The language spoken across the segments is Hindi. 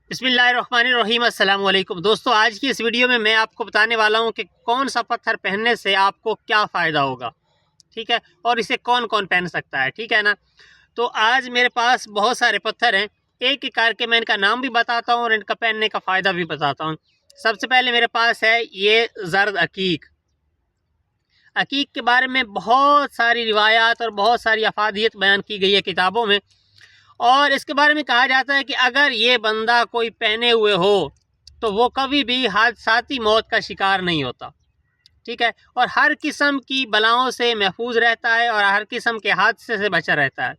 बिस्मिल्लाहिर्रहमानिर्रहीम। अस्सलाम वालेकुम दोस्तों, आज की इस वीडियो में मैं आपको बताने वाला हूं कि कौन सा पत्थर पहनने से आपको क्या फ़ायदा होगा। ठीक है, और इसे कौन कौन पहन सकता है, ठीक है ना। तो आज मेरे पास बहुत सारे पत्थर हैं, एक एक करके मैं इनका नाम भी बताता हूँ और इनका पहनने का फ़ायदा भी बताता हूँ। सबसे पहले मेरे पास है ये ज़र्द अकीक। अकीक के बारे में बहुत सारी रिवायात और बहुत सारी अफादियत बयान की गई है किताबों में, और इसके बारे में कहा जाता है कि अगर ये बंदा कोई पहने हुए हो तो वो कभी भी हादसाती मौत का शिकार नहीं होता। ठीक है, और हर किस्म की बलाओं से महफूज रहता है और हर किस्म के हादसे से बचा रहता है।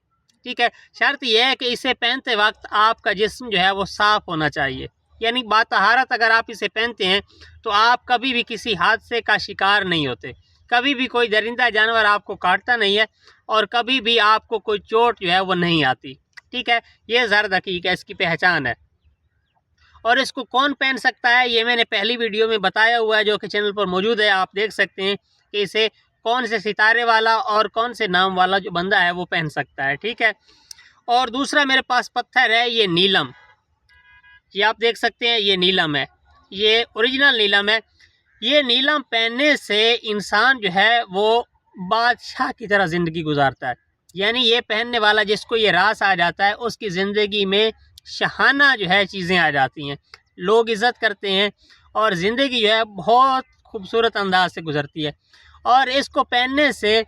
ठीक है, शर्त यह है कि इसे पहनते वक्त आपका जिस्म जो है वो साफ़ होना चाहिए, यानी बातहारत अगर आप इसे पहनते हैं तो आप कभी भी किसी हादसे का शिकार नहीं होते, कभी भी कोई दरिंदा जानवर आपको काटता नहीं है और कभी भी आपको कोई चोट जो है वो नहीं आती। ठीक है, ये ज़र्द अकीक है, इसकी पहचान है। और इसको कौन पहन सकता है ये मैंने पहली वीडियो में बताया हुआ है, जो कि चैनल पर मौजूद है, आप देख सकते हैं कि इसे कौन से सितारे वाला और कौन से नाम वाला जो बंदा है वो पहन सकता है। ठीक है, और दूसरा मेरे पास पत्थर है ये नीलम। ये आप देख सकते हैं, ये नीलम है, ये ओरिजिनल नीलम है। ये नीलम पहनने से इंसान जो है वो बादशाह की तरह ज़िंदगी गुजारता है, यानी ये पहनने वाला जिसको ये रास आ जाता है उसकी ज़िंदगी में शहाना जो है चीज़ें आ जाती हैं, लोग इज़्ज़त करते हैं और ज़िंदगी जो है बहुत खूबसूरत अंदाज से गुजरती है। और इसको पहनने से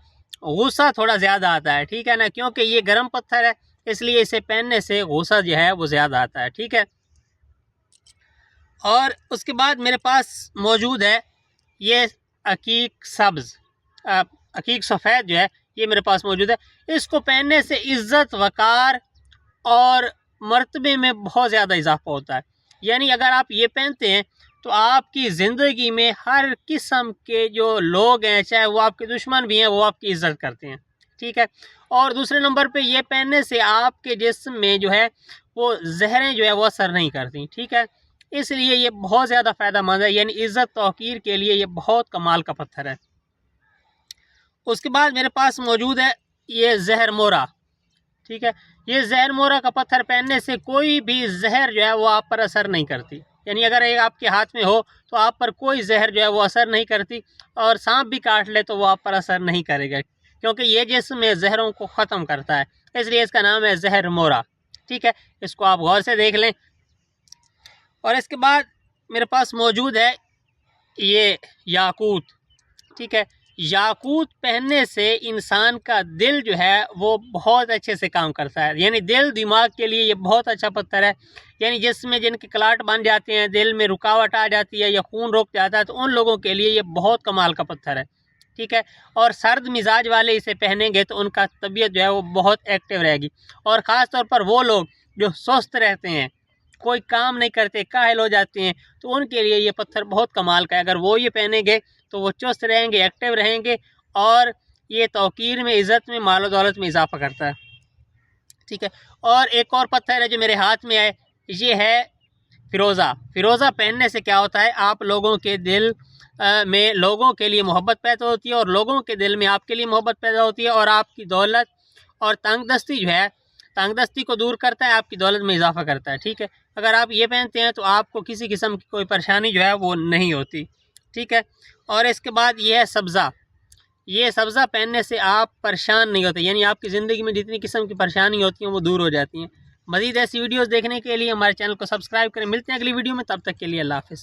गुस्सा थोड़ा ज़्यादा आता है, ठीक है ना, क्योंकि ये गर्म पत्थर है, इसलिए इसे पहनने से गुस्सा जो है वो ज़्यादा आता है। ठीक है, और उसके बाद मेरे पास मौजूद है ये अकीक सब्ज़, अकीक सफ़ेद जो है ये मेरे पास मौजूद है। इसको पहनने से इज़्ज़त, वक़ार और मर्तबे में बहुत ज़्यादा इजाफा होता है, यानी अगर आप ये पहनते हैं तो आपकी ज़िंदगी में हर किस्म के जो लोग हैं, चाहे वो आपके दुश्मन भी हैं, वो आपकी इज़्ज़त करते हैं। ठीक है, और दूसरे नंबर पे ये पहनने से आपके जिस्म में जो है वो जहरें जो है वो असर नहीं करती। ठीक है, इसलिए ये बहुत ज़्यादा फ़ायदेमंद है, यानी इज़्ज़त तौक़ीर के लिए ये बहुत कमाल का पत्थर है। उसके बाद मेरे पास मौजूद है ये जहर मोरा। ठीक है, ये जहर मोरा का पत्थर पहनने से कोई भी जहर जो है वो आप पर असर नहीं करती, यानी अगर एक आपके हाथ में हो तो आप पर कोई जहर जो है वो असर नहीं करती, और सांप भी काट ले तो वो आप पर असर नहीं करेगा, क्योंकि ये जिस्म में जहरों को ख़त्म करता है, इसलिए इसका नाम है जहर मोरा। ठीक है, इसको आप गौर से देख लें। और इसके बाद मेरे पास मौजूद है ये याकूत। ठीक है, याकूत पहनने से इंसान का दिल जो है वो बहुत अच्छे से काम करता है, यानी दिल दिमाग के लिए ये बहुत अच्छा पत्थर है, यानी जिसमें जिनके क्लाट बन जाते हैं, दिल में रुकावट आ जाती है या खून रुक जाता है, तो उन लोगों के लिए ये बहुत कमाल का पत्थर है। ठीक है, और सर्द मिजाज वाले इसे पहनेंगे तो उनका तबीयत जो है वो बहुत एक्टिव रहेगी, और ख़ास तौर पर वो लोग जो सुस्त रहते हैं, कोई काम नहीं करते, काहिल हो जाते हैं, तो उनके लिए ये पत्थर बहुत कमाल का है। अगर वो ये पहनेंगे तो वो चुस्त रहेंगे, एक्टिव रहेंगे, और ये तौकीर में, इज़्ज़त में, मालो दौलत में इजाफा करता है। ठीक है, और एक और पत्थर है जो मेरे हाथ में है, ये है फ़िरोज़ा। फ़िरोज़ा पहनने से क्या होता है, आप लोगों के दिल में लोगों के लिए मोहब्बत पैदा होती है और लोगों के दिल में आपके लिए मोहब्बत पैदा होती है, और आपकी दौलत और तंगदस्ती जो है, तंगदस्ती को दूर करता है, आपकी दौलत में इजाफा करता है। ठीक है, अगर आप ये पहनते हैं तो आपको किसी किस्म की कोई परेशानी जो है वो नहीं होती। ठीक है, और इसके बाद ये है सब्ज़ा। ये सब्ज़ा पहनने से आप परेशान नहीं होते, यानी आपकी ज़िंदगी में जितनी किस्म की परेशानी होती हैं वो दूर हो जाती हैं। मज़ीद ऐसी वीडियोज़ देखने के लिए हमारे चैनल को सब्सक्राइब करें। मिलते हैं अगली वीडियो में, तब तक के लिए अल्लाह हाफ़िज़।